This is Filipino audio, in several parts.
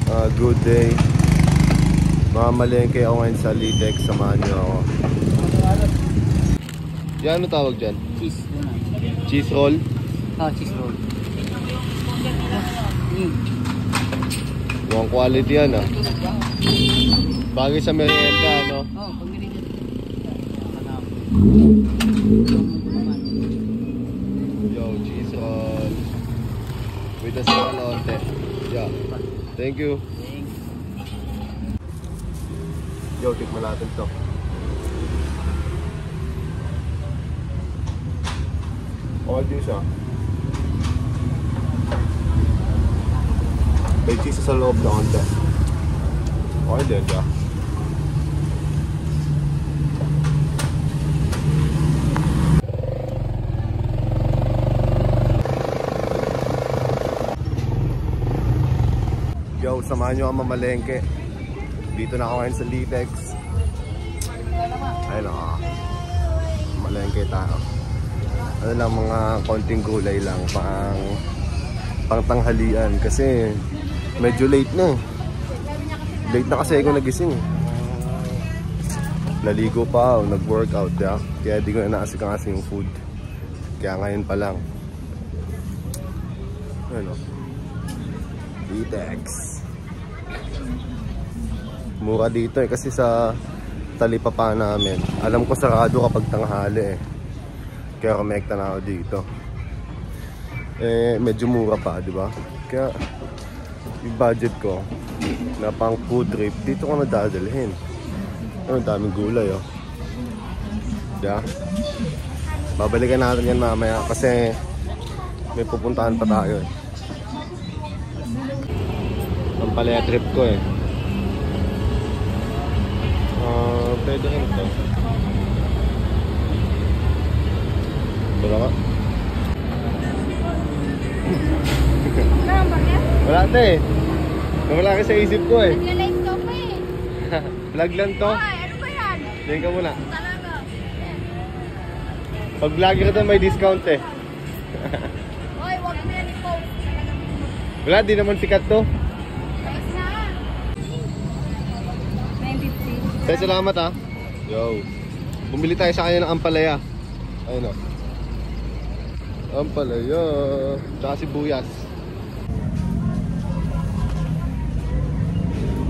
Good day. Mamalengke ako ngayon sa Litex. Samahan niyo ako. Yan, ano tawag dyan? Cheese. Cheese roll? Cheese roll. Mukhang quality yan ah. Bagay sa merienda, ano? Pag merienda. Yo, cheese roll. With a salonte. Yeah. Thank you. Yo, tikman natin to. Okay din siya. May cheese sa loob na konti. Okay din siya. Yo, samahan nyo ang mamalengke. Dito na ako ngayon sa Litex. Ayun o. Malengke tayo. Ano lang, mga konting gulay lang. Pang tanghalian. Kasi medyo late na. Late na kasi ako nagising. Naligo pa ako, nag-workout. Yeah? Kaya di ko na naasikaso yung food. Kaya ngayon pa lang. Ano? Litex. Mura dito kasi sa talipapa namin. Alam ko sarado kapag tanghali eh. Kaya kumekta na ako dito. Medyo mura pa, di ba? Kaya yung budget ko na pang food trip, dito ko nadadalhin. Ang daming gulay oh. Diba? Babalikan natin yan mamaya kasi may pupuntahan pa tayo eh. Ang palaya trip ko eh. Pwede rin ito. Wala ka? Wala ito eh. Nawala ka sa isip ko eh. Nag-live ka pa eh. Vlog lang to. Ay, ano ba yan? Diyan ka muna. Talaga. Pag vlogger ka may discount eh. Oy, wag mo yan i-post. Wala, di naman sikat to. Tapos na. 950. Kaya salamat ah. Yo. Bumili tayo sa kanya ng ampalaya. Ayun o. Ampalaya. Tsaka sibuyas.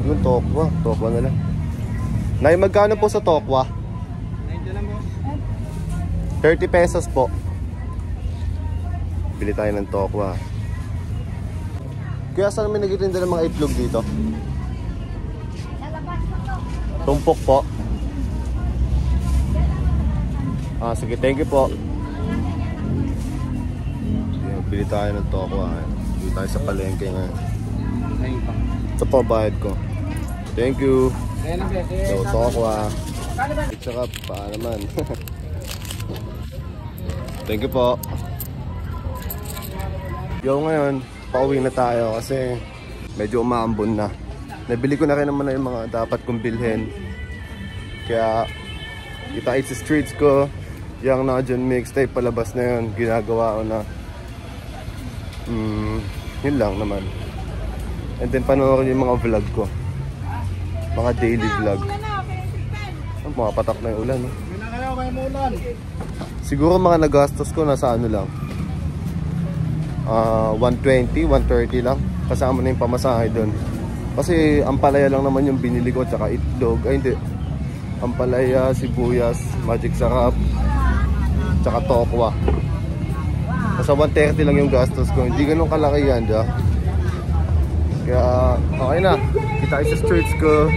Yung tokwa. Tokwa na lang. Nay, magkano po sa tokwa? 90 lang mo. 30 pesos po. Bili tayo ng tokwa. Kaya saan may nagtitinda ng mga itlog dito? Lalabas mo to. Tumpok po. Sige, thank you po. Bili tayo ng tokwa. Bili tayo sa palengke ngayon. Ayun pa. Ito po, bayad ko. Thank you. Ayan ang bete. So, tokwa. At saka pa naman. Thank you po. Yo, ngayon, pauwi na tayo kasi medyo umaambon na. Nabili ko na rin naman na yung mga dapat kong bilhin. Kaya, kita sa streets ko. Yung Najon mixtape, palabas na yun. Ginagawa ko na. Yun lang naman. And then, panoorin yung mga vlog ko. Mga daily vlog. Mga patak na yung ulan. Eh. Siguro mga nagastos ko nasa ano lang. 120, 130 lang. Kasama na yung pamasahe doon. Kasi ampalaya lang naman yung binili ko. Tsaka itlog. Ay hindi. Ampalaya, sibuyas, magic sarap. Tsaka tokwa. Nasa 130 lang yung gastos ko. Hindi ganun kalaki yan, diba? Kaya okay na. Kita sa streets ko.